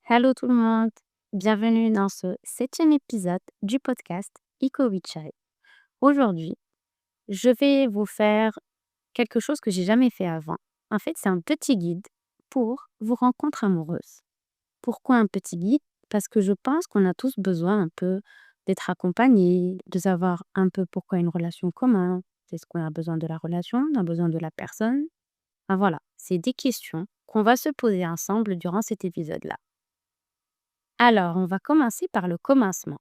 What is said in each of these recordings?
Hello tout le monde, bienvenue dans ce septième épisode du podcast Eco Chai. Aujourd'hui, je vais vous faire quelque chose que j'ai jamais fait avant. En fait, c'est un petit guide pour vos rencontres amoureuses. Pourquoi un petit guide? Parce que je pense qu'on a tous besoin un peu d'être accompagnés, de savoir un peu pourquoi une relation commence. Est-ce qu'on a besoin de la relation, on a besoin de la personne? Enfin, voilà, c'est des questions qu'on va se poser ensemble durant cet épisode-là. Alors, on va commencer par le commencement,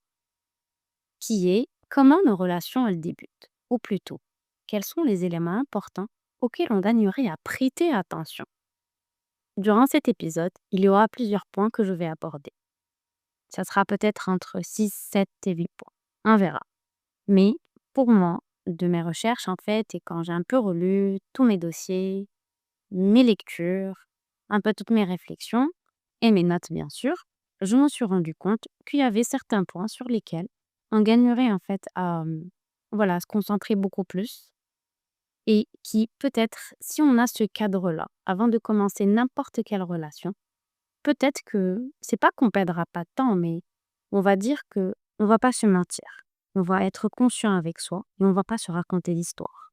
qui est comment nos relations elles débutent, ou plutôt, quels sont les éléments importants auxquels on gagnerait à prêter attention. Durant cet épisode, il y aura plusieurs points que je vais aborder. Ça sera peut-être entre 6, 7 et 8 points. On verra. Mais pour moi, de mes recherches en fait, et quand j'ai un peu relu tous mes dossiers, mes lectures, un peu toutes mes réflexions et mes notes bien sûr, je me suis rendu compte qu'il y avait certains points sur lesquels on gagnerait en fait à voilà, se concentrer beaucoup plus et qui peut-être, si on a ce cadre-là, avant de commencer n'importe quelle relation, peut-être que c'est pas qu'on perdra pas de temps, mais on va dire que on va pas se mentir. On va être conscient avec soi et on va pas se raconter l'histoire.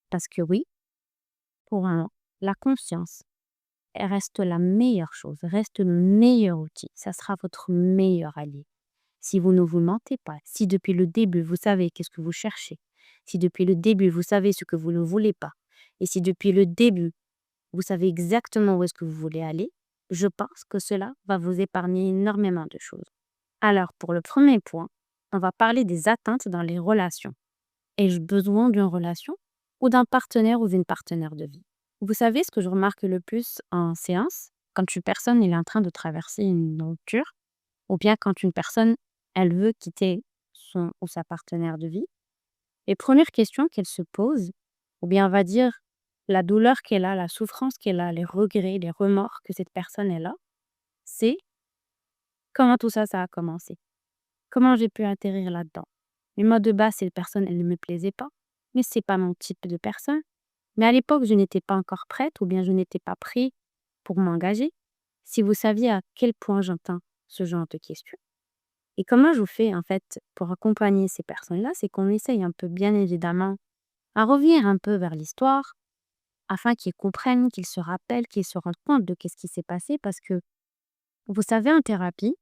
Parce que oui, pour moi, la conscience elle reste la meilleure chose, reste le meilleur outil. Ça sera votre meilleur allié. Si vous ne vous mentez pas, si depuis le début vous savez qu'est-ce que vous cherchez, si depuis le début vous savez ce que vous ne voulez pas, et si depuis le début vous savez exactement où est-ce que vous voulez aller, je pense que cela va vous épargner énormément de choses. Alors pour le premier point, on va parler des attentes dans les relations. Ai-je besoin d'une relation ou d'un partenaire ou d'une partenaire de vie? Vous savez ce que je remarque le plus en séance? Quand une personne elle est en train de traverser une rupture, ou bien quand une personne, elle veut quitter son ou sa partenaire de vie, les premières questions qu'elle se pose, ou bien on va dire la douleur qu'elle a, la souffrance qu'elle a, les regrets, les remords que cette personne elle a, c'est comment tout ça, ça a commencé? Comment j'ai pu atterrir là-dedans? Mais moi de base, cette personne, elle ne me plaisait pas, mais c'est pas mon type de personne. Mais à l'époque, je n'étais pas encore prête ou bien je n'étais pas prêt pour m'engager. Si vous saviez à quel point j'entends ce genre de questions. Et comment je fais en fait pour accompagner ces personnes-là, c'est qu'on essaye un peu bien évidemment à revenir un peu vers l'histoire afin qu'ils comprennent, qu'ils se rappellent, qu'ils se rendent compte de qu'est-ce qui s'est passé parce que vous savez en thérapie,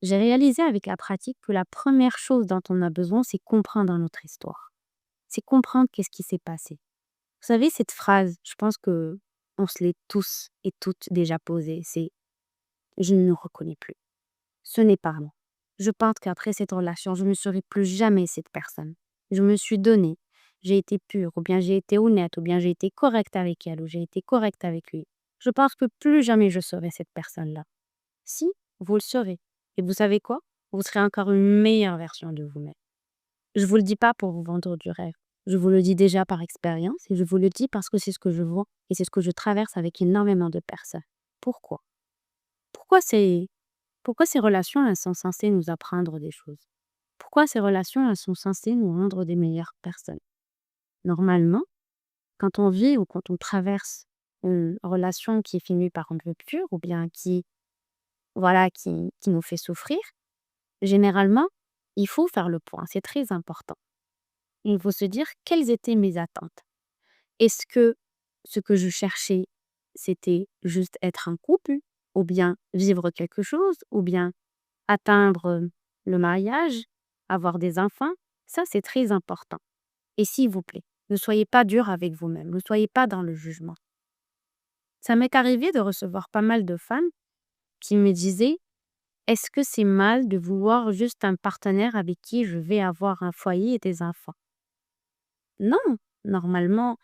j'ai réalisé avec la pratique que la première chose dont on a besoin, c'est comprendre notre histoire. C'est comprendre qu'est-ce qui s'est passé. Vous savez, cette phrase, je pense que on se l'est tous et toutes déjà posée, c'est je ne me reconnais plus. Ce n'est pas moi. Je pense qu'après cette relation, je ne serai plus jamais cette personne. Je me suis donnée, j'ai été pure, ou bien j'ai été honnête, ou bien j'ai été correcte avec elle, ou j'ai été correcte avec lui. Je pense que plus jamais je serai cette personne-là. Si, vous le serez. Et vous savez quoi? Vous serez encore une meilleure version de vous-même. Je vous le dis pas pour vous vendre du rêve. Je vous le dis déjà par expérience et je vous le dis parce que c'est ce que je vois et c'est ce que je traverse avec énormément de personnes. Pourquoi? Pourquoi ces, pourquoi ces relations elles sont censées nous apprendre des choses? Pourquoi ces relations elles sont censées nous rendre des meilleures personnes? Normalement, quand on vit ou quand on traverse une relation qui est finie par une rupture ou bien qui, voilà, qui nous fait souffrir, généralement, il faut faire le point. C'est très important. Il faut se dire quelles étaient mes attentes. Est-ce que ce que je cherchais, c'était juste être en couple ou bien vivre quelque chose ou bien atteindre, le mariage, avoir des enfants? Ça, c'est très important et s'il vous plaît, ne soyez pas dur avec vous-même, ne soyez pas dans le jugement. Ça m'est arrivé de recevoir pas mal de femmes qui me disaient: «Est-ce que c'est mal de vouloir juste un partenaire avec qui je vais avoir un foyer et des enfants?» Non, normalement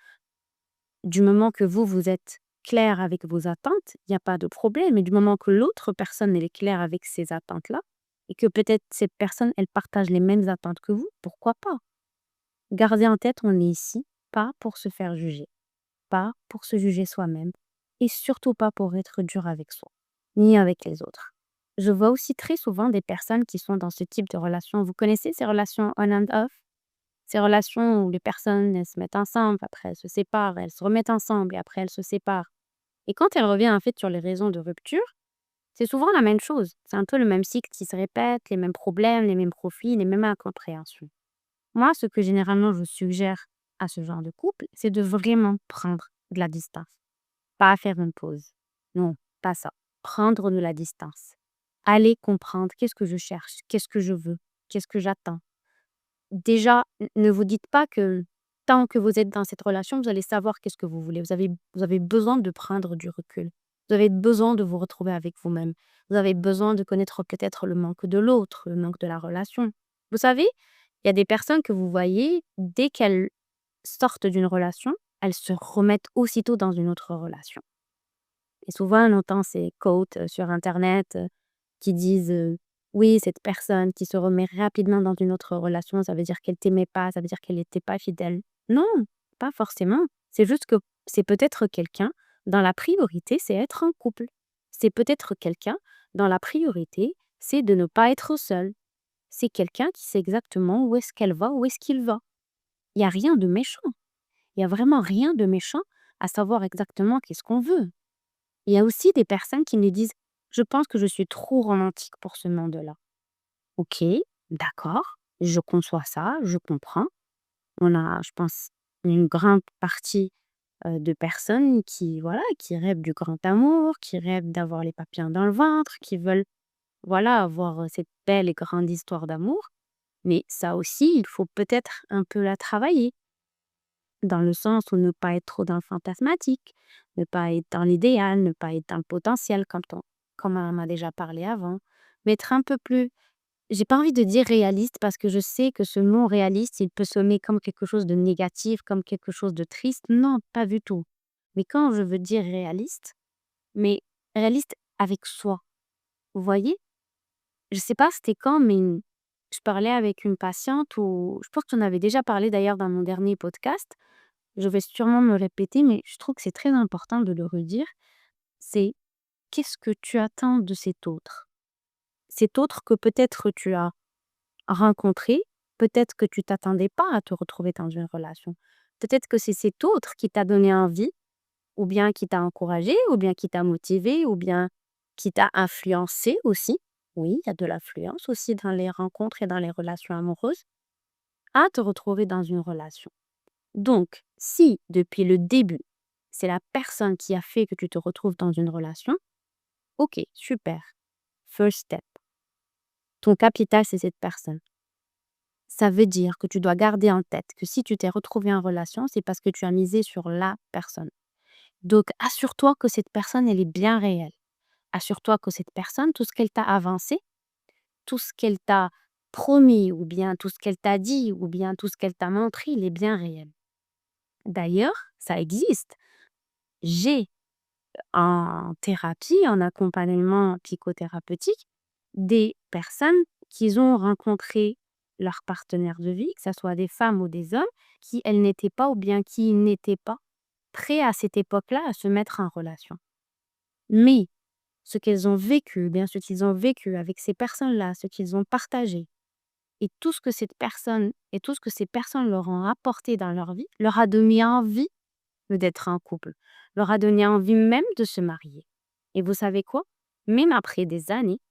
du moment que vous, vous êtes clair avec vos attentes, il y a pas de problème et du moment que l'autre personne, elle est claire avec ses attentes-là et que peut-être cette personne, elle partage les mêmes attentes que vous, pourquoi pas? Gardez en tête, on est ici pas pour se faire juger, pas pour se juger soi-même et surtout pas pour être dur avec soi, ni avec les autres. Je vois aussi très souvent des personnes qui sont dans ce type de relation. Vous connaissez ces relations on and off? Ces relations où les personnes, elles se mettent ensemble, après elles se séparent, elles se remettent ensemble et après elles se séparent. Et quand elles reviennent en fait sur les raisons de rupture, C'est souvent la même chose. C'est un peu le même cycle qui se répète, les mêmes problèmes, les mêmes profils, les mêmes incompréhensions. Moi, ce que généralement je suggère à ce genre de couple, c'est de vraiment prendre de la distance. Pas faire une pause. Non, pas ça. Prendre de la distance. Aller comprendre qu'est-ce que je cherche, qu'est-ce que je veux, qu'est-ce que j'attends. Déjà, ne vous dites pas que tant que vous êtes dans cette relation, vous allez savoir qu'est-ce que vous voulez. Vous avez besoin de prendre du recul. Vous avez besoin de vous retrouver avec vous-même. Vous avez besoin de connaître peut-être le manque de l'autre, le manque de la relation. Vous savez, il y a des personnes que vous voyez, dès qu'elles sortent d'une relation, elles se remettent aussitôt dans une autre relation. Et souvent, on entend ces quotes sur Internet qui disent oui, cette personne qui se remet rapidement dans une autre relation, ça veut dire qu'elle t'aimait pas, ça veut dire qu'elle n'était pas fidèle. Non, pas forcément. C'est juste que c'est peut-être quelqu'un dans la priorité, c'est être en couple. C'est peut-être quelqu'un dans la priorité, c'est de ne pas être seul. C'est quelqu'un qui sait exactement où est-ce qu'elle va, où est-ce qu'il va. Il n'y a rien de méchant. Il y a vraiment rien de méchant à savoir exactement qu'est-ce qu'on veut. Il y a aussi des personnes qui me disent: «Je pense que je suis trop romantique pour ce monde-là». OK, d'accord, je conçois ça, je comprends. On a, je pense, une grande partie, de personnes qui, voilà, qui rêvent du grand amour, qui rêvent d'avoir les papillons dans le ventre, qui veulent, voilà, avoir, cette belle et grande histoire d'amour. Mais ça aussi, il faut peut-être un peu la travailler. Dans le sens où ne pas être trop dans le fantasmatique, ne pas être dans l'idéal, ne pas être dans le potentiel comme on en a déjà parlé avant, mais être un peu plus, j'ai pas envie de dire réaliste parce que je sais que ce mot réaliste, il peut sonner comme quelque chose de négatif, comme quelque chose de triste. Non, pas du tout. Mais quand je veux dire réaliste, mais réaliste avec soi. Vous voyez? Je sais pas c'était quand, mais je parlais avec une patiente ou je pense que tu en avais déjà parlé d'ailleurs dans mon dernier podcast. Je vais sûrement me répéter, mais je trouve que c'est très important de le redire. C'est qu'est-ce que tu attends de cet autre? Cet autre que peut-être tu as rencontré, peut-être que tu t'attendais pas à te retrouver dans une relation. Peut-être que c'est cet autre qui t'a donné envie, ou bien qui t'a encouragé, ou bien qui t'a motivé, ou bien qui t'a influencé aussi. Oui, il y a de l'influence aussi dans les rencontres et dans les relations amoureuses, à te retrouver dans une relation. Donc, si depuis le début, c'est la personne qui a fait que tu te retrouves dans une relation, ok, super. First step. Ton capital, c'est cette personne. Ça veut dire que tu dois garder en tête que si tu t'es retrouvé en relation, c'est parce que tu as misé sur la personne. Donc, assure-toi que cette personne, elle est bien réelle. Assure-toi que cette personne, tout ce qu'elle t'a avancé, tout ce qu'elle t'a promis, ou bien tout ce qu'elle t'a dit, ou bien tout ce qu'elle t'a montré, il est bien réel. D'ailleurs, ça existe. J'ai en thérapie, en accompagnement psychothérapeutique, des personnes qui ont rencontré leur partenaire de vie, que ce soit des femmes ou des hommes, qui elles n'étaient pas ou bien qui n'étaient pas prêts à cette époque-là à se mettre en relation. Mais ce qu'elles ont vécu, bien ce qu'ils ont vécu avec ces personnes-là, ce qu'ils ont partagé, et tout ce que cette personne et tout ce que ces personnes leur ont apporté dans leur vie, leur a donné envie d'être en couple, leur a donné envie même de se marier. Et vous savez quoi? Même après des années,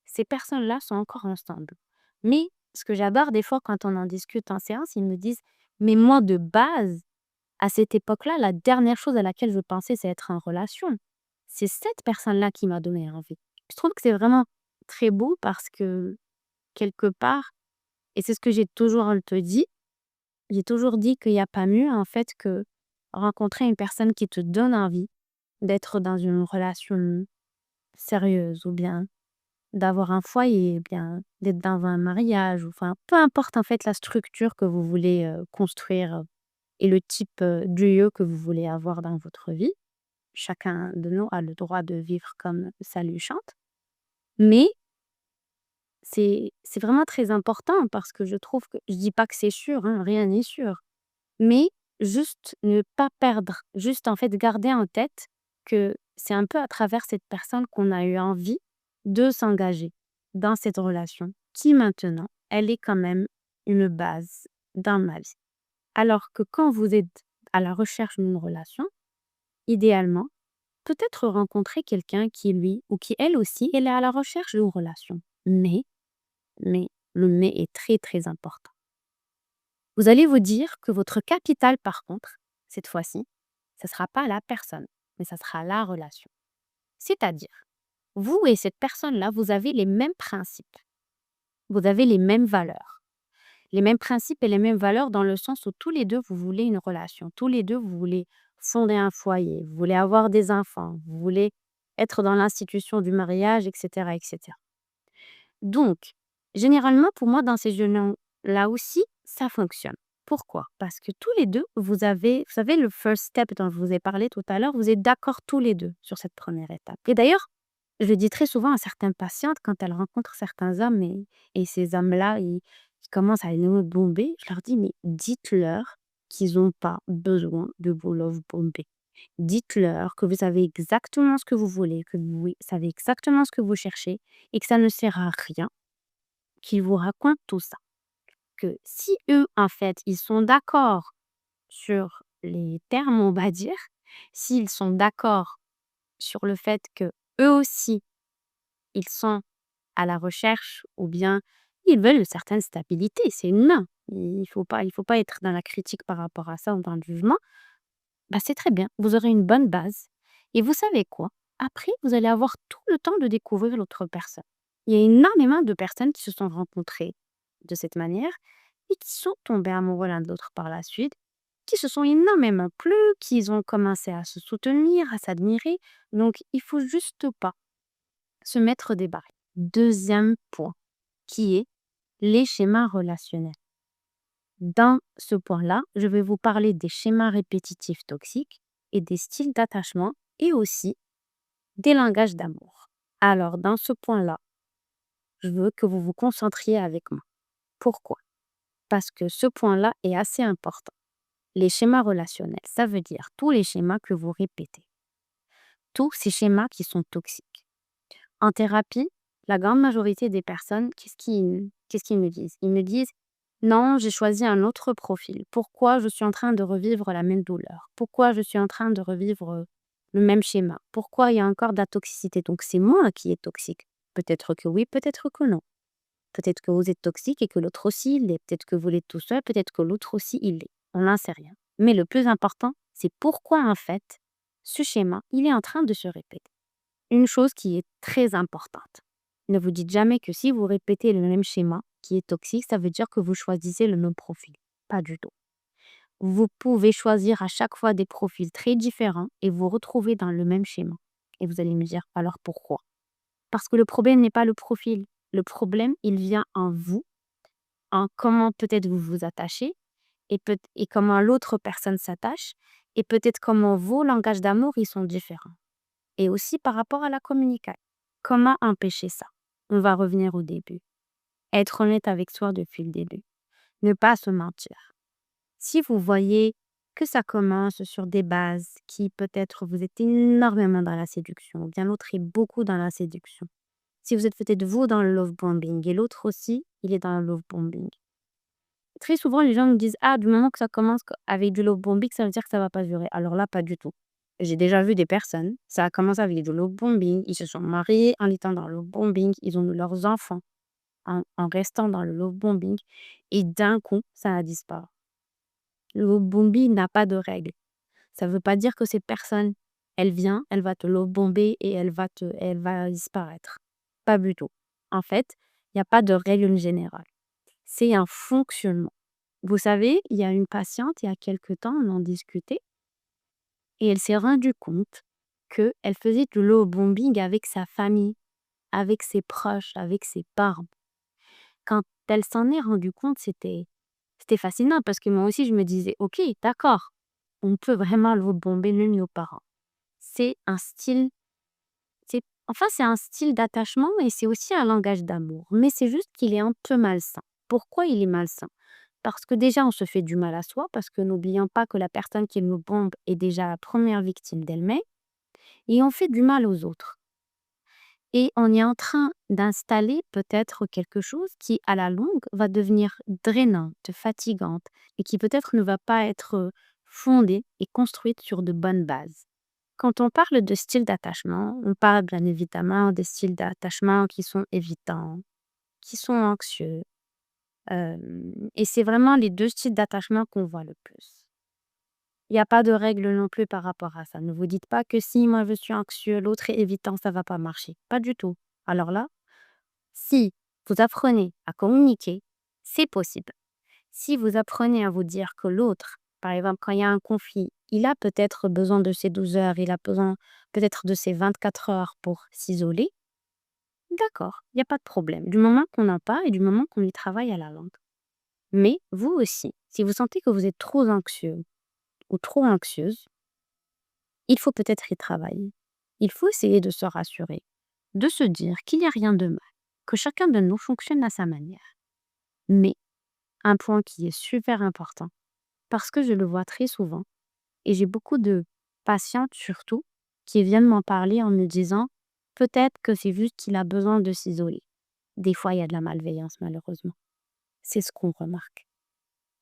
ces personnes-là sont encore ensemble. Mais ce que j'adore des fois quand on en discute en séance, ils me disent: «Mais moi de base, à cette époque-là, la dernière chose à laquelle je pensais, c'est être en relation. C'est cette personne-là qui m'a donné envie». Je trouve que c'est vraiment très beau parce que quelque part, et c'est ce que j'ai toujours te dit, j'ai toujours dit qu'il y a pas mieux en fait que rencontrer une personne qui te donne envie d'être dans une relation sérieuse ou bien d'avoir un foyer, bien d'être dans un mariage, ou enfin peu importe en fait la structure que vous voulez construire et le type de lieu que vous voulez avoir dans votre vie. Chacun de nous a le droit de vivre comme ça lui chante. Mais c'est vraiment très important parce que je trouve que, je dis pas que c'est sûr, hein, rien n'est sûr. Mais juste ne pas perdre, juste en fait garder en tête que c'est un peu à travers cette personne qu'on a eu envie de s'engager dans cette relation qui maintenant, elle est quand même une base dans ma vie. Alors que quand vous êtes à la recherche d'une relation, idéalement, peut-être rencontrer quelqu'un qui, lui, ou qui, elle aussi, elle est à la recherche d'une relation. Mais, le mais est très, très important. Vous allez vous dire que votre capital, par contre, cette fois-ci, ce ne sera pas la personne, mais ça sera la relation. C'est-à-dire, vous et cette personne-là, vous avez les mêmes principes, vous avez les mêmes valeurs. Les mêmes principes et les mêmes valeurs dans le sens où tous les deux, vous voulez une relation. Tous les deux, vous voulez fonder un foyer, vous voulez avoir des enfants, vous voulez être dans l'institution du mariage, etc., etc. Donc, généralement, pour moi, dans ces jeunes-là aussi, ça fonctionne. Pourquoi? Parce que tous les deux, vous savez, le first step dont je vous ai parlé tout à l'heure, vous êtes d'accord tous les deux sur cette première étape. Et d'ailleurs, je le dis très souvent à certaines patientes quand elles rencontrent certains hommes et ces hommes-là, ils commencent à les bomber, je leur dis, mais dites-leur qu'ils n'ont pas besoin de vous love bomber. Dites-leur que vous savez exactement ce que vous voulez, que vous savez exactement ce que vous cherchez et que ça ne sert à rien qu'ils vous racontent tout ça. Que si eux, en fait, ils sont d'accord sur les termes, on va dire, s'ils sont d'accord sur le fait que eux aussi, ils sont à la recherche ou bien ils veulent une certaine stabilité, c'est humain. Il faut pas être dans la critique par rapport à ça ou dans le jugement. Bah, c'est très bien, vous aurez une bonne base et vous savez quoi? Après, vous allez avoir tout le temps de découvrir l'autre personne. Il y a énormément de personnes qui se sont rencontrées de cette manière et qui sont tombées amoureux l'un de l'autre par la suite, qui se sont énormément plu, qui ont commencé à se soutenir, à s'admirer. Donc, il faut juste pas se mettre des barrières. Deuxième point, qui est les schémas relationnels. Dans ce point-là, je vais vous parler des schémas répétitifs toxiques et des styles d'attachement et aussi des langages d'amour. Alors, dans ce point-là, je veux que vous vous concentriez avec moi. Pourquoi? Parce que ce point-là est assez important. Les schémas relationnels, ça veut dire tous les schémas que vous répétez. Tous ces schémas qui sont toxiques. En thérapie, la grande majorité des personnes, qu'est-ce qu'ils me disent? Ils me disent, non, j'ai choisi un autre profil. Pourquoi je suis en train de revivre la même douleur? Pourquoi je suis en train de revivre le même schéma? Pourquoi il y a encore de la toxicité? Donc c'est moi qui est toxique. Peut-être que oui, peut-être que non. Peut-être que vous êtes toxique et que l'autre aussi il l'est. Peut-être que vous l'êtes tout seul, peut-être que l'autre aussi il l'est. On n'en sait rien. Mais le plus important, c'est pourquoi en fait, ce schéma, il est en train de se répéter. Une chose qui est très importante. Ne vous dites jamais que si vous répétez le même schéma qui est toxique, ça veut dire que vous choisissez le même profil. Pas du tout. Vous pouvez choisir à chaque fois des profils très différents et vous retrouver dans le même schéma. Et vous allez me dire, alors pourquoi? Parce que le problème n'est pas le profil. Le problème, il vient en vous, en comment peut-être vous vous attachez et comment l'autre personne s'attache et peut-être comment vos langages d'amour, ils sont différents. Et aussi par rapport à la communication. Comment empêcher ça? On va revenir au début. Être honnête avec soi depuis le début. Ne pas se mentir. Si vous voyez que ça commence sur des bases qui peut-être vous êtes énormément dans la séduction, ou bien l'autre est beaucoup dans la séduction. Si vous êtes peut-être vous dans le love bombing et l'autre aussi, il est dans le love bombing. Très souvent, les gens me disent, ah, du moment que ça commence avec du love bombing, ça veut dire que ça va pas durer. Alors là, pas du tout. J'ai déjà vu des personnes, ça a commencé avec du love bombing, ils se sont mariés en étant dans le love bombing, ils ont eu leurs enfants en restant dans le love bombing et d'un coup, ça a disparu. Le love bombing n'a pas de règles. Ça veut pas dire que cette personne, elle vient, elle va te love bomber et elle va disparaître. Pas du tout. En fait, il n'y a pas de règle générale. C'est un fonctionnement. Vous savez, il y a une patiente, il y a quelque temps, on en discutait et elle s'est rendue compte qu'elle faisait du love bombing avec sa famille, avec ses proches, avec ses parents. Quand elle s'en est rendue compte, c'était fascinant parce que moi aussi, je me disais, ok, d'accord, on peut vraiment love bomber même nos parents. C'est un style, c'est un style d'attachement et c'est aussi un langage d'amour. Mais c'est juste qu'il est un peu malsain. Pourquoi il est malsain? Parce que déjà, on se fait du mal à soi, parce que n'oublions pas que la personne qui nous bombe est déjà la première victime d'elle-même, et on fait du mal aux autres. Et on est en train d'installer peut-être quelque chose qui, à la longue, va devenir drainante, fatigante, et qui peut-être ne va pas être fondée et construite sur de bonnes bases. Quand on parle de style d'attachement, on parle bien évidemment des styles d'attachement qui sont évitants, qui sont anxieux. Et c'est vraiment les 2 styles d'attachement qu'on voit le plus. Il y a pas de règle non plus par rapport à ça. Ne vous dites pas que si moi je suis anxieux, l'autre est évitant, ça va pas marcher. Pas du tout. Alors là, si vous apprenez à communiquer, c'est possible. Si vous apprenez à vous dire que l'autre, par exemple, quand il y a un conflit, il a peut-être besoin de ses 12 heures, il a besoin peut-être de ses 24 heures pour s'isoler, d'accord, il y a pas de problème. Du moment qu'on en parle et du moment qu'on y travaille à la langue. Mais vous aussi, si vous sentez que vous êtes trop anxieux ou trop anxieuse, il faut peut-être y travailler. Il faut essayer de se rassurer, de se dire qu'il n'y a rien de mal, que chacun de nous fonctionne à sa manière. Mais un point qui est super important, parce que je le vois très souvent, et j'ai beaucoup de patientes surtout qui viennent m'en parler en me disant peut-être que c'est juste qu'il a besoin de s'isoler. Des fois, il y a de la malveillance, malheureusement. C'est ce qu'on remarque.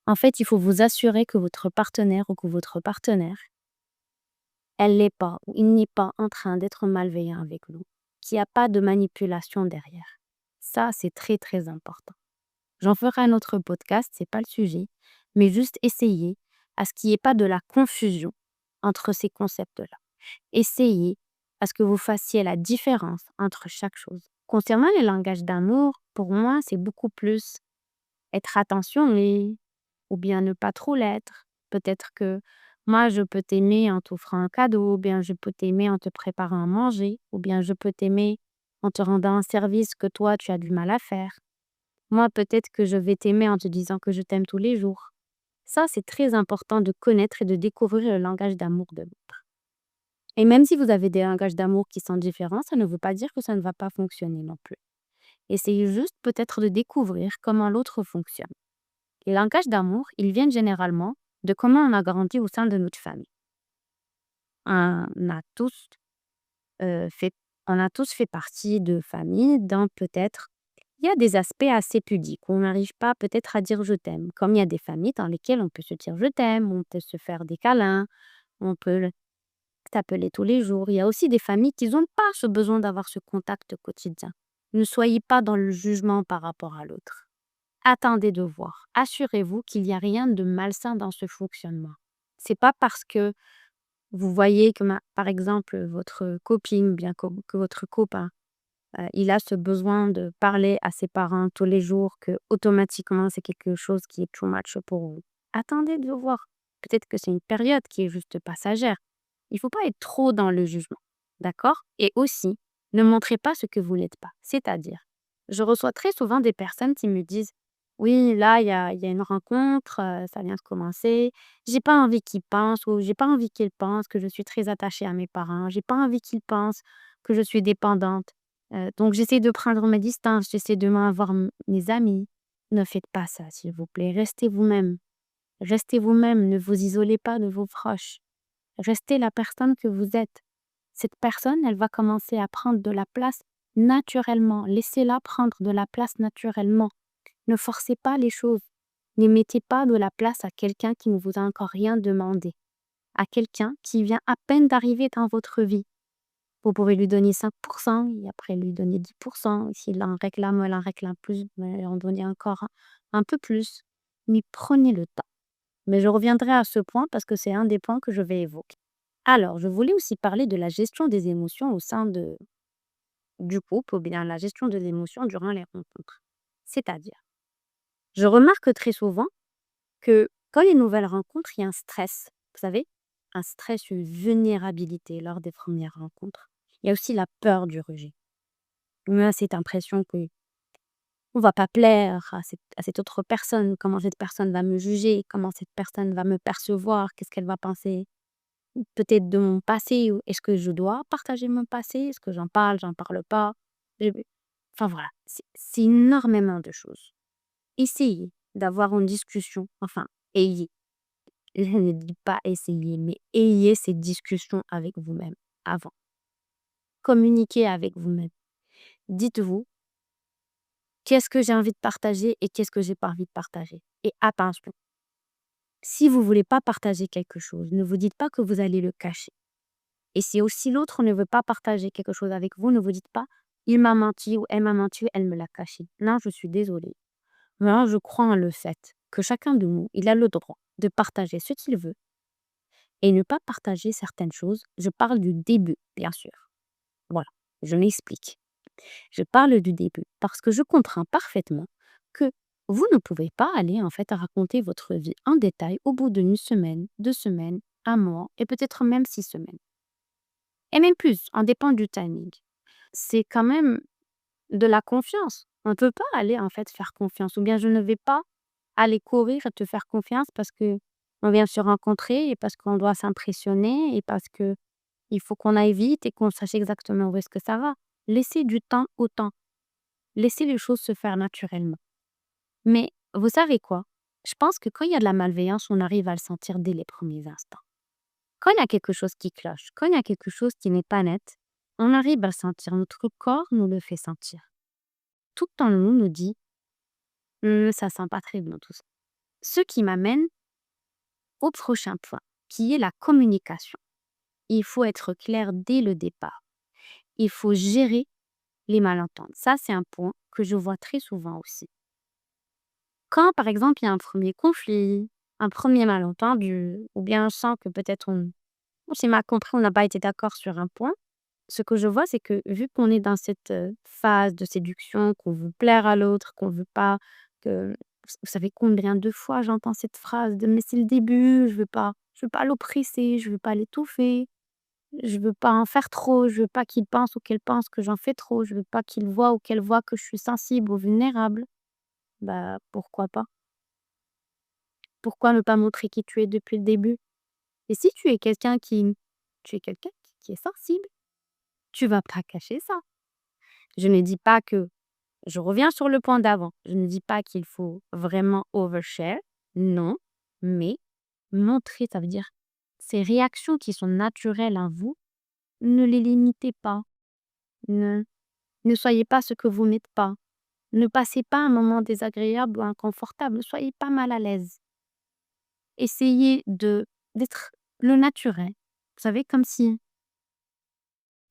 En fait, il faut vous assurer que votre partenaire ou que votre partenaire, elle n'est pas ou il n'est pas en train d'être malveillant avec nous, qu'il n'y a pas de manipulation derrière. Ça, c'est très, très important. J'en ferai un autre podcast, c'est pas le sujet, mais juste essayer à ce qu'il n'y ait pas de la confusion entre ces concepts-là. Essayez à ce que vous fassiez la différence entre chaque chose. Concernant les langages d'amour, pour moi, c'est beaucoup plus être attentionné ou bien ne pas trop l'être. Peut-être que moi, je peux t'aimer en t'offrant un cadeau, ou bien je peux t'aimer en te préparant à manger, ou bien je peux t'aimer en te rendant un service que toi, tu as du mal à faire. Moi, peut-être que je vais t'aimer en te disant que je t'aime tous les jours. Ça, c'est très important de connaître et de découvrir le langage d'amour de l'autre. Et même si vous avez des langages d'amour qui sont différents, ça ne veut pas dire que ça ne va pas fonctionner non plus. Essayez juste peut-être de découvrir comment l'autre fonctionne. Les langages d'amour, ils viennent généralement de comment on a grandi au sein de notre famille. On a tous, fait, on a tous fait partie de familles dont peut-être il y a des aspects assez pudiques où on n'arrive pas peut-être à dire je t'aime. Comme il y a des familles dans lesquelles on peut se dire je t'aime, on peut se faire des câlins, on peut t'appeler tous les jours. Il y a aussi des familles qui n'ont pas ce besoin d'avoir ce contact quotidien. Ne soyez pas dans le jugement par rapport à l'autre. Attendez de voir. Assurez-vous qu'il n'y a rien de malsain dans ce fonctionnement. C'est pas parce que vous voyez que, par exemple, votre copine, bien que votre copain, il a ce besoin de parler à ses parents tous les jours que automatiquement c'est quelque chose qui est too much pour vous. Attendez de voir. Peut-être que c'est une période qui est juste passagère. Il ne faut pas être trop dans le jugement, d'accord? Et aussi, ne montrez pas ce que vous n'êtes pas. C'est-à-dire, je reçois très souvent des personnes qui me disent: «Oui, là, il y a une rencontre, ça vient de commencer. J'ai pas envie qu'il pense ou j'ai pas envie qu'il pense que je suis très attachée à mes parents. J'ai pas envie qu'il pense que je suis dépendante. Donc j'essaie de prendre mes distances, j'essaie de m'en avoir mes amis». Ne faites pas ça, s'il vous plaît. Restez vous-même. Restez vous-même, ne vous isolez pas de vos proches. Restez la personne que vous êtes. Cette personne, elle va commencer à prendre de la place naturellement. Laissez-la prendre de la place naturellement. Ne forcez pas les choses. Ne mettez pas de la place à quelqu'un qui ne vous a encore rien demandé. À quelqu'un qui vient à peine d'arriver dans votre vie. Vous pouvez lui donner 5% et après lui donner 10%. S'il en réclame, elle en réclame plus, mais en donner encore un peu plus. Mais prenez le temps. Mais je reviendrai à ce point parce que c'est un des points que je vais évoquer. Alors, je voulais aussi parler de la gestion des émotions au sein du couple ou bien la gestion des émotions durant les rencontres. C'est-à-dire, je remarque très souvent que quand les nouvelles rencontres, il y a un stress. Vous savez, un stress, une vulnérabilité lors des premières rencontres. Il y a aussi la peur du rejet. On a cette impression que on va pas plaire à cette autre personne, comment cette personne va me juger, comment cette personne va me percevoir, qu'est-ce qu'elle va penser peut-être de mon passé, ou est-ce que je dois partager mon passé? Est-ce que j'en parle pas? Je Enfin voilà, c'est énormément de choses. Essayez d'avoir une discussion, enfin ayez, je ne dis pas essayer, mais ayez cette discussion avec vous-même avant. Communiquez avec vous-même. Dites-vous: «Qu'est-ce que j'ai envie de partager et qu'est-ce que j'ai pas envie de partager?» Et attention, si vous voulez pas partager quelque chose, ne vous dites pas que vous allez le cacher. Et si aussi l'autre ne veut pas partager quelque chose avec vous, ne vous dites pas: «Il m'a menti» ou «Elle m'a menti, elle me l'a caché». Non, je suis désolée. Moi, je crois en le fait que chacun de nous, il a le droit de partager ce qu'il veut et ne pas partager certaines choses. Je parle du début, bien sûr. Voilà, je m'explique. Je parle du début parce que je comprends parfaitement que vous ne pouvez pas aller en fait raconter votre vie en détail au bout d'une semaine, 2 semaines, un mois et peut-être même 6 semaines. Et même plus, en dépend du timing. C'est quand même de la confiance. On ne peut pas aller en fait faire confiance ou bien je ne vais pas aller courir et te faire confiance parce que on vient se rencontrer et parce qu'on doit s'impressionner et parce que il faut qu'on aille vite et qu'on sache exactement où est-ce que ça va. Laissez du temps au temps. Laissez les choses se faire naturellement. Mais vous savez quoi? Je pense que quand il y a de la malveillance, on arrive à le sentir dès les premiers instants. Quand il y a quelque chose qui cloche, quand il y a quelque chose qui n'est pas net, on arrive à le sentir. Notre corps nous le fait sentir. Tout en nous dit: Ça sent pas très bien tout ça». Ce qui m'amène au prochain point, qui est la communication. Il faut être clair dès le départ. Il faut gérer les malentendus. Ça, c'est un point que je vois très souvent aussi. Quand, par exemple, il y a un premier conflit, un premier malentendu, ou bien on sent que peut-être on s'est mal compris, on n'a pas été d'accord sur un point, ce que je vois, c'est que vu qu'on est dans cette phase de séduction, qu'on veut plaire à l'autre, qu'on veut pas que... Vous savez combien de fois j'entends cette phrase de mais c'est le début, je veux pas l'oppresser, je veux pas l'étouffer, je veux pas en faire trop, je veux pas qu'il pense ou qu'elle pense que j'en fais trop, je veux pas qu'il voit ou qu'elle voit que je suis sensible ou vulnérable. Bah pourquoi pas? Pourquoi ne pas montrer qui tu es depuis le début? Et si tu es quelqu'un qui est sensible, tu vas pas cacher ça. Je ne dis pas que je reviens sur le point d'avant. Je ne dis pas qu'il faut vraiment overshare, non, mais montrer, ça veut dire ces réactions qui sont naturelles en vous, ne les limitez pas. Ne ne soyez pas ce que vous n'êtes pas. Ne passez pas un moment désagréable ou inconfortable. Ne soyez pas mal à l'aise. Essayez d'être le naturel. Vous savez, comme si...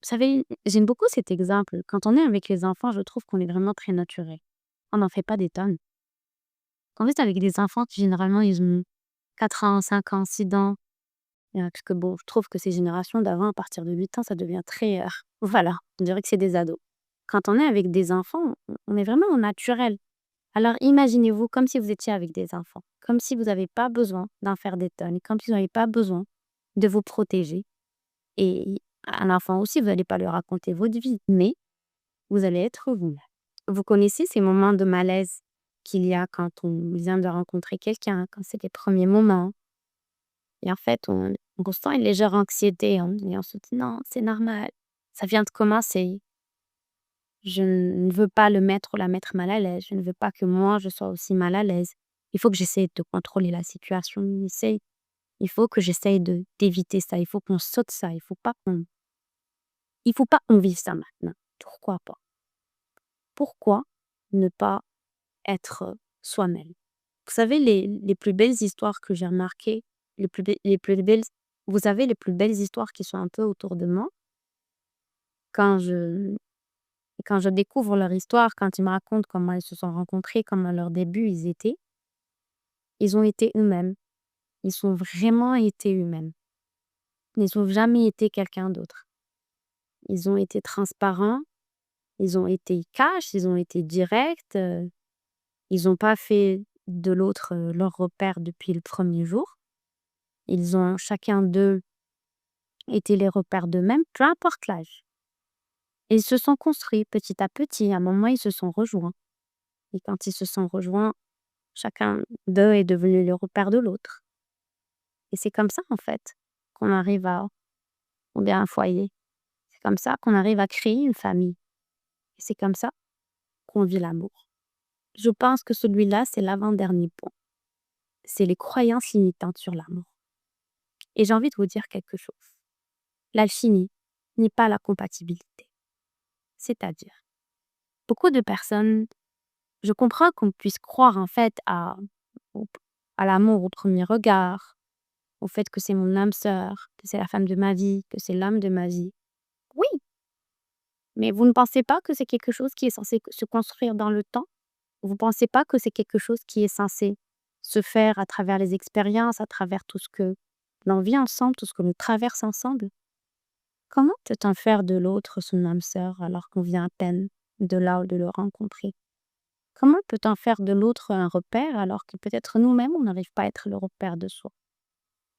Vous savez, j'aime beaucoup cet exemple. Quand on est avec les enfants, je trouve qu'on est vraiment très naturel. On n'en fait pas des tonnes. Quand vous êtes avec des enfants qui généralement ils ont 4 ans, 5 ans, 6 ans, parce que bon, je trouve que ces générations d'avant, à partir de 8 ans, ça devient très, voilà, on dirait que c'est des ados. Quand on est avec des enfants, on est vraiment au naturel. Alors imaginez-vous comme si vous étiez avec des enfants, comme si vous n'avez pas besoin d'en faire des tonnes, comme si vous n'avez pas besoin de vous protéger. Et un enfant aussi, vous n'allez pas lui raconter votre vie, mais vous allez être vous. Vous connaissez ces moments de malaise qu'il y a quand on vient de rencontrer quelqu'un, quand c'est les premiers moments et en fait, on ressent une légère anxiété, hein, et on se dit: «Non, c'est normal, ça vient de commencer. Je ne veux pas le mettre ou la mettre mal à l'aise. Je ne veux pas que moi, je sois aussi mal à l'aise. Il faut que j'essaie de contrôler la situation. Il faut que j'essaye d'éviter ça. Il faut qu'on saute ça. Il faut pas qu'on vive ça maintenant». Pourquoi pas? Pourquoi ne pas être, soi-même? Vous savez, les plus belles histoires que j'ai remarquées, les plus belles vous savez, les plus belles histoires qui sont un peu autour de moi, quand je découvre leur histoire, quand ils me racontent comment ils se sont rencontrés, comment à leur début ils ont été eux-mêmes. Ils ont vraiment été eux-mêmes. Ils ont jamais été quelqu'un d'autre. Ils ont été transparents, ils ont été cash, ils ont été directs, ils ont pas fait de l'autre, leur repère depuis le premier jour. Ils ont chacun d'eux été les repères d'eux-mêmes, peu importe l'âge. Ils se sont construits petit à petit. À un moment, ils se sont rejoints et quand ils se sont rejoints, chacun d'eux est devenu le repère de l'autre et c'est comme ça, en fait, qu'on arrive à fonder un foyer. C'est comme ça qu'on arrive à créer une famille et c'est comme ça qu'on vit l'amour. Je pense que celui-là, c'est l'avant-dernier point. C'est les croyances limitantes sur l'amour et j'ai envie de vous dire quelque chose. L'alchimie n'est pas la compatibilité. C'est-à-dire, beaucoup de personnes... Je comprends qu'on puisse croire en fait au à l'amour au premier regard, au fait que c'est mon âme sœur, que c'est la femme de ma vie, que c'est l'homme de ma vie. Oui, mais vous ne pensez pas que c'est quelque chose qui est censé se construire dans le temps? Vous ne pensez pas que c'est quelque chose qui est censé se faire à travers les expériences, à travers tout ce que l'on vit ensemble, tout ce que l'on traverse ensemble? Comment peut-on faire de l'autre son âme sœur alors qu'on vient à peine de là ou de le rencontrer? Comment peut-on faire de l'autre un repère alors que peut-être nous-mêmes, on n'arrive pas à être le repère de soi?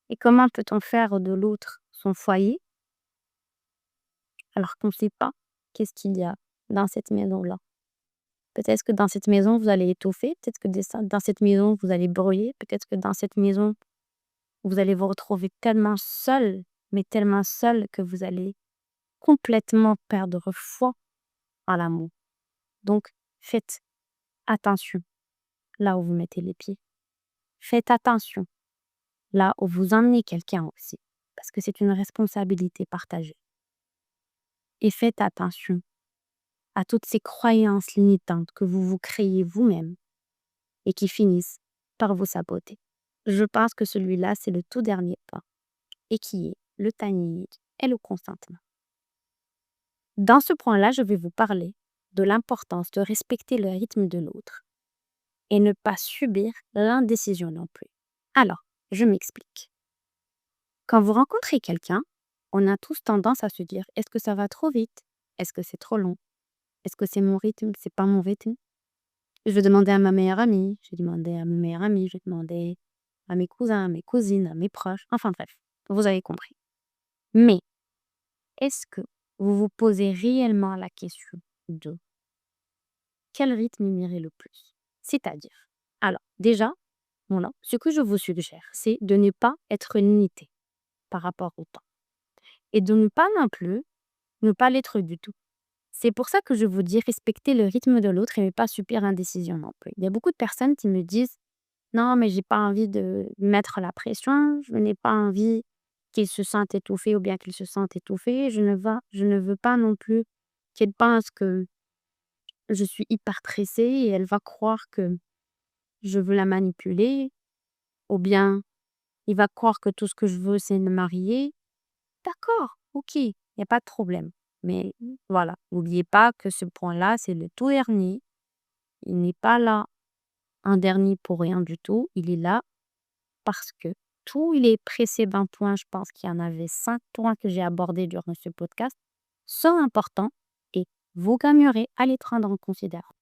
Et comment peut-on faire de l'autre son foyer alors qu'on ne sait pas qu'est-ce qu'il y a dans cette maison-là? Peut-être que dans cette maison, vous allez étouffer, peut-être que dans cette maison, vous allez brûler, peut-être que dans cette maison, vous allez vous retrouver tellement seul, mais tellement seul que vous allez complètement perdre foi en l'amour. Donc, faites attention là où vous mettez les pieds. Faites attention là où vous emmenez quelqu'un aussi, parce que c'est une responsabilité partagée. Et faites attention à toutes ces croyances limitantes que vous vous créez vous-même et qui finissent par vous saboter. Je pense que celui-là, c'est le tout dernier pas et qui est le tiny et le consentement. Dans ce point-là, je vais vous parler de l'importance de respecter le rythme de l'autre et ne pas subir l'indécision non plus. Alors, je m'explique. Quand vous rencontrez quelqu'un, on a tous tendance à se dire: est-ce que ça va trop vite? Est-ce que c'est trop long? Est-ce que c'est mon rythme? C'est pas mon rythme? Je vais demander à ma meilleure amie, je vais demander à mes meilleurs amis, je vais demander à mes cousins, à mes cousines, à mes proches, enfin bref, vous avez compris. Mais est-ce que vous vous posez réellement la question de quel rythme m'irait le plus? C'est-à-dire, alors déjà, voilà, ce que je vous suggère, c'est de ne pas être limité par rapport au temps et de ne pas non plus ne pas l'être du tout. C'est pour ça que je vous dis respecter le rythme de l'autre et ne pas subir l'indécision non plus. Il y a beaucoup de personnes qui me disent: «Non, mais j'ai pas envie de mettre la pression, je n'ai pas envie qu'ils se sentent étouffés ou bien qu'ils se sentent étouffés. Je ne veux pas non plus qu'elle pense que je suis hyper pressée et elle va croire que je veux la manipuler ou bien il va croire que tout ce que je veux, c'est me marier». D'accord, OK, il y a pas de problème. Mais voilà, n'oubliez pas que ce point-là, c'est le tout dernier. Il n'est pas là un dernier pour rien du tout. Il est là parce que tous les précédents points, je pense qu'il y en avait 5 points que j'ai abordés durant ce podcast, sont importants et vous gagnerez à les prendre en considération.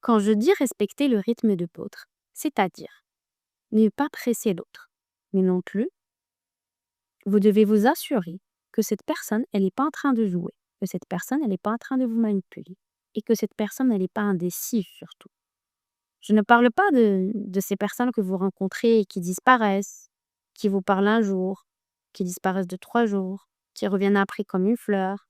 Quand je dis respecter le rythme de l'autre, c'est-à-dire ne pas presser l'autre, mais non plus, vous devez vous assurer que cette personne, elle n'est pas en train de jouer, que cette personne, elle n'est pas en train de vous manipuler et que cette personne, elle n'est pas indécise surtout. Je ne parle pas de ces personnes que vous rencontrez et qui disparaissent, qui vous parlent un jour, qui disparaissent de 3 jours, qui reviennent après comme une fleur,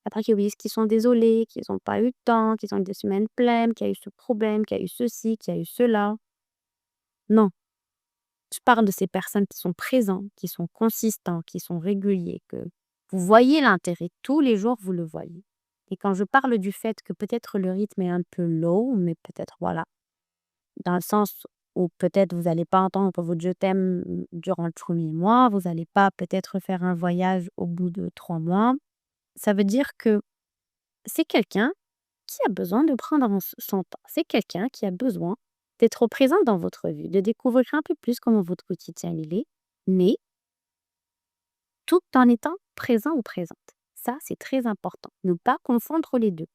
après qui vous disent qu'ils sont désolés, qu'ils n'ont pas eu le temps, qu'ils ont eu des semaines pleines, qu'il y a eu ce problème, qu'il y a eu ceci, qu'il y a eu cela. Non, je parle de ces personnes qui sont présentes, qui sont consistants, qui sont réguliers, que vous voyez l'intérêt, tous les jours vous le voyez. Et quand je parle du fait que peut-être le rythme est un peu low, mais peut-être voilà, dans le sens où peut-être vous n'allez pas entendre votre «je t'aime» durant le premier mois, vous n'allez pas peut-être faire un voyage au bout de 3 mois. Ça veut dire que c'est quelqu'un qui a besoin de prendre son temps. C'est quelqu'un qui a besoin d'être présent dans votre vie, de découvrir un peu plus comment votre quotidien il est, mais tout en étant présent ou présente. Ça, c'est très important. Ne pas confondre les deux.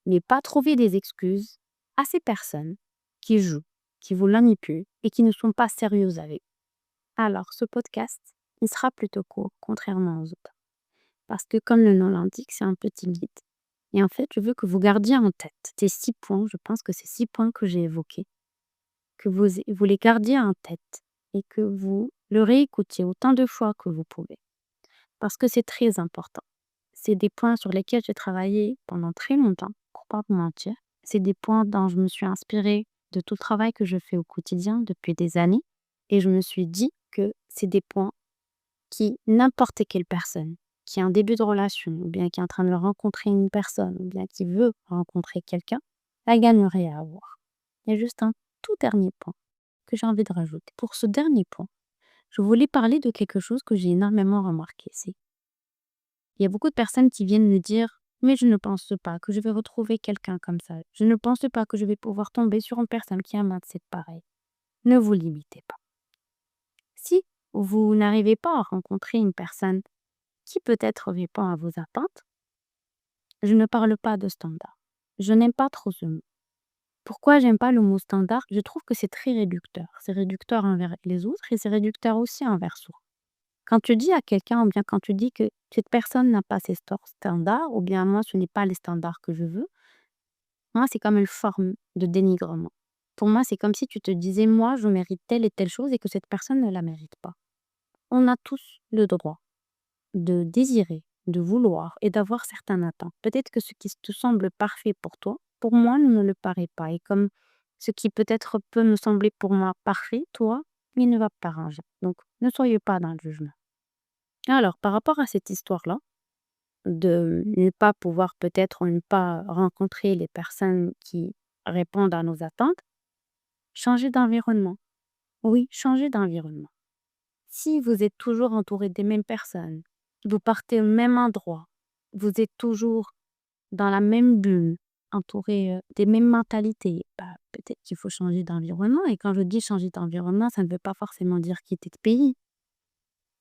Ne pas trouver des excuses à ces personnes qui jouent, qui vous manipulent et qui ne sont pas sérieuses avec vous. Alors, ce podcast, il sera plutôt court, contrairement aux autres. Parce que, comme le nom l'indique, c'est un petit guide. Et en fait, je veux que vous gardiez en tête ces 6 points, je pense que ces 6 points que j'ai évoqués, que vous les gardiez en tête et que vous le réécoutiez autant de fois que vous pouvez. Parce que c'est très important. C'est des points sur lesquels j'ai travaillé pendant très longtemps, pour pas vous mentir. C'est des points dont je me suis inspirée de tout le travail que je fais au quotidien depuis des années. Et je me suis dit que c'est des points qui, n'importe quelle personne qui a un début de relation, ou bien qui est en train de rencontrer une personne, ou bien qui veut rencontrer quelqu'un, la gagnerait à avoir. Il y a juste un tout dernier point que j'ai envie de rajouter. Pour ce dernier point, je voulais parler de quelque chose que j'ai énormément remarqué. Il y a beaucoup de personnes qui viennent me dire: «Mais je ne pense pas que je vais retrouver quelqu'un comme ça. Je ne pense pas que je vais pouvoir tomber sur une personne qui a un mindset pareil». Ne vous limitez pas. Si vous n'arrivez pas à rencontrer une personne qui peut-être répond à vos attentes, je ne parle pas de standard. Je n'aime pas trop ce mot. Pourquoi j'aime pas le mot standard? Je trouve que c'est très réducteur. C'est réducteur envers les autres et c'est réducteur aussi envers soi. Quand tu dis à quelqu'un ou bien quand tu dis que cette personne n'a pas ces standards ou bien moi ce n'est pas les standards que je veux, moi c'est comme une forme de dénigrement. Pour moi, c'est comme si tu te disais: «Moi, je mérite telle et telle chose et que cette personne ne la mérite pas». On a tous le droit de désirer, de vouloir et d'avoir certaines attentes. Peut-être que ce qui te semble parfait pour toi, pour moi, ne me le paraît pas. Et comme ce qui peut-être peut me sembler pour moi parfait, toi, il ne va pas ranger. Donc, ne soyez pas dans le jugement. Alors, par rapport à cette histoire-là, de ne pas pouvoir peut-être ou ne pas rencontrer les personnes qui répondent à nos attentes, changer d'environnement. Oui, changer d'environnement. Si vous êtes toujours entouré des mêmes personnes, vous partez au même endroit, vous êtes toujours dans la même bulle, entouré des mêmes mentalités, bah, peut-être qu'il faut changer d'environnement. Et quand je dis changer d'environnement, ça ne veut pas forcément dire quitter de pays,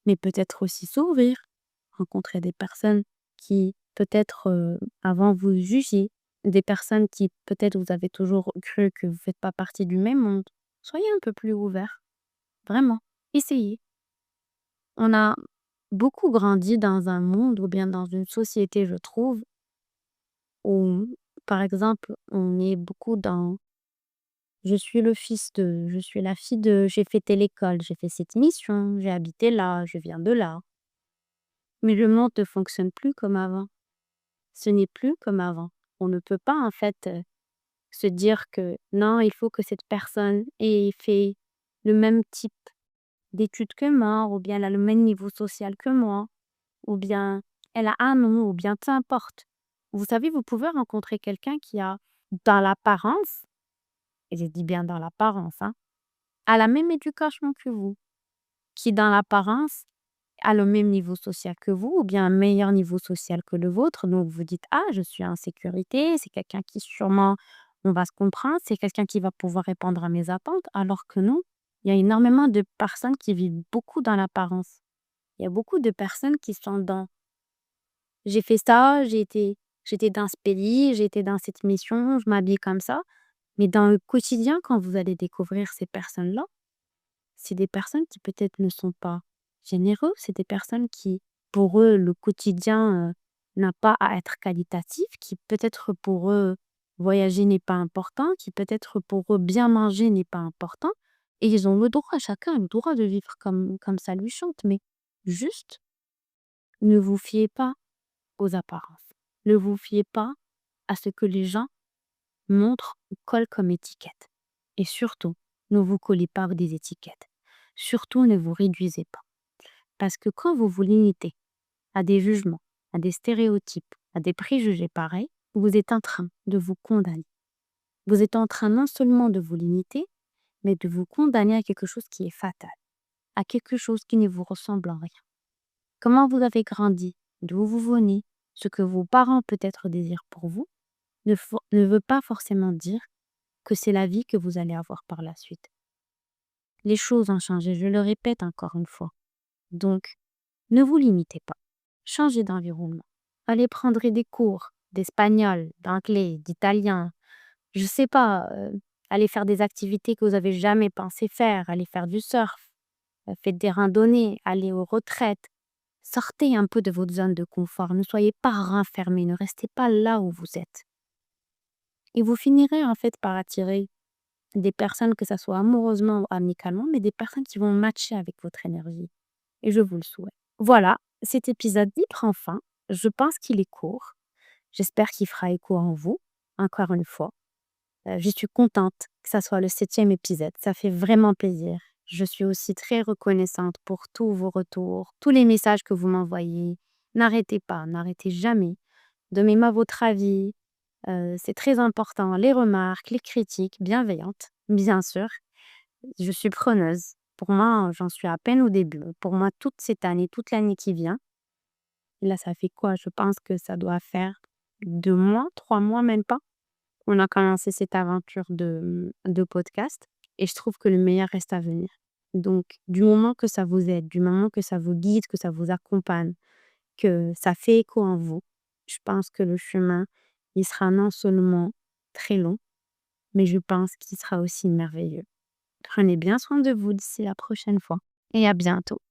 mais peut-être aussi s'ouvrir, rencontrer des personnes qui peut-être avant vous jugiez, des personnes qui peut-être vous avez toujours cru que vous ne faites pas partie du même monde. Soyez un peu plus ouvert, vraiment. Essayez. On a beaucoup grandi dans un monde ou bien dans une société, je trouve, où, par exemple, on est beaucoup dans je suis la fille de, j'ai fait telle école, j'ai fait cette mission, j'ai habité là, je viens de là. Mais le monde ne fonctionne plus comme avant. Ce n'est plus comme avant. On ne peut pas, en fait, se dire que non, il faut que cette personne ait fait le même type d'études que moi, ou bien elle a le même niveau social que moi. Ou bien elle a un nom, ou bien peu importe. Vous savez, vous pouvez rencontrer quelqu'un qui a, dans l'apparence, et je dis bien dans l'apparence, hein, a la même éducation que vous, qui dans l'apparence a le même niveau social que vous, ou bien un meilleur niveau social que le vôtre. Donc vous dites: «Ah, je suis en sécurité, c'est quelqu'un qui sûrement on va se comprendre, c'est quelqu'un qui va pouvoir répondre à mes attentes», alors que non, il y a énormément de personnes qui vivent beaucoup dans l'apparence. Il y a beaucoup de personnes qui sont dans j'ai fait ça, j'étais dans ce pays, j'étais dans cette mission, je m'habille comme ça. Mais dans le quotidien, quand vous allez découvrir ces personnes-là, c'est des personnes qui peut-être ne sont pas généreux, c'est des personnes qui, pour eux, le quotidien, n'a pas à être qualitatif, qui peut-être pour eux, voyager n'est pas important, qui peut-être pour eux, bien manger n'est pas important. Et ils ont le droit, chacun a le droit de vivre comme ça lui chante. Mais juste, ne vous fiez pas aux apparences. Ne vous fiez pas à ce que les gens montrent ou collent comme étiquette. Et surtout, ne vous collez pas des étiquettes. Surtout, ne vous réduisez pas. Parce que quand vous vous limitez à des jugements, à des stéréotypes, à des préjugés pareils, vous êtes en train de vous condamner. Vous êtes en train non seulement de vous limiter, mais de vous condamner à quelque chose qui est fatal, à quelque chose qui ne vous ressemble en rien. Comment vous avez grandi, d'où vous venez, ce que vos parents peut-être désirent pour vous, ne veut pas forcément dire que c'est la vie que vous allez avoir par la suite. Les choses ont changé, je le répète encore une fois. Donc, ne vous limitez pas. Changez d'environnement. Allez prendre des cours d'espagnol, d'anglais, d'italien. Je sais pas, allez faire des activités que vous avez jamais pensé faire. Allez faire du surf, faites des randonnées, allez aux retraites. Sortez un peu de votre zone de confort. Ne soyez pas renfermés. Ne restez pas là où vous êtes. Et vous finirez en fait par attirer des personnes, que ça soit amoureusement ou amicalement, mais des personnes qui vont matcher avec votre énergie. Et je vous le souhaite. Voilà, cet épisode y prend fin. Je pense qu'il est court. J'espère qu'il fera écho en vous, encore une fois. Je suis contente que ça soit le 7e épisode. Ça fait vraiment plaisir. Je suis aussi très reconnaissante pour tous vos retours, tous les messages que vous m'envoyez. N'arrêtez pas, n'arrêtez jamais. Donnez-moi votre avis. C'est très important. Les remarques, les critiques bienveillantes, bien sûr. Je suis preneuse pour moi, j'en suis à peine au début. Pour moi, toute cette année, toute l'année qui vient, là, ça fait quoi? Je pense que ça doit faire 2 mois, 3 mois, même pas. On a commencé cette aventure de podcast et je trouve que le meilleur reste à venir. Donc, du moment que ça vous aide, du moment que ça vous guide, que ça vous accompagne, que ça fait écho en vous, je pense que le chemin, il sera non seulement très long, mais je pense qu'il sera aussi merveilleux. Prenez bien soin de vous d'ici la prochaine fois et à bientôt.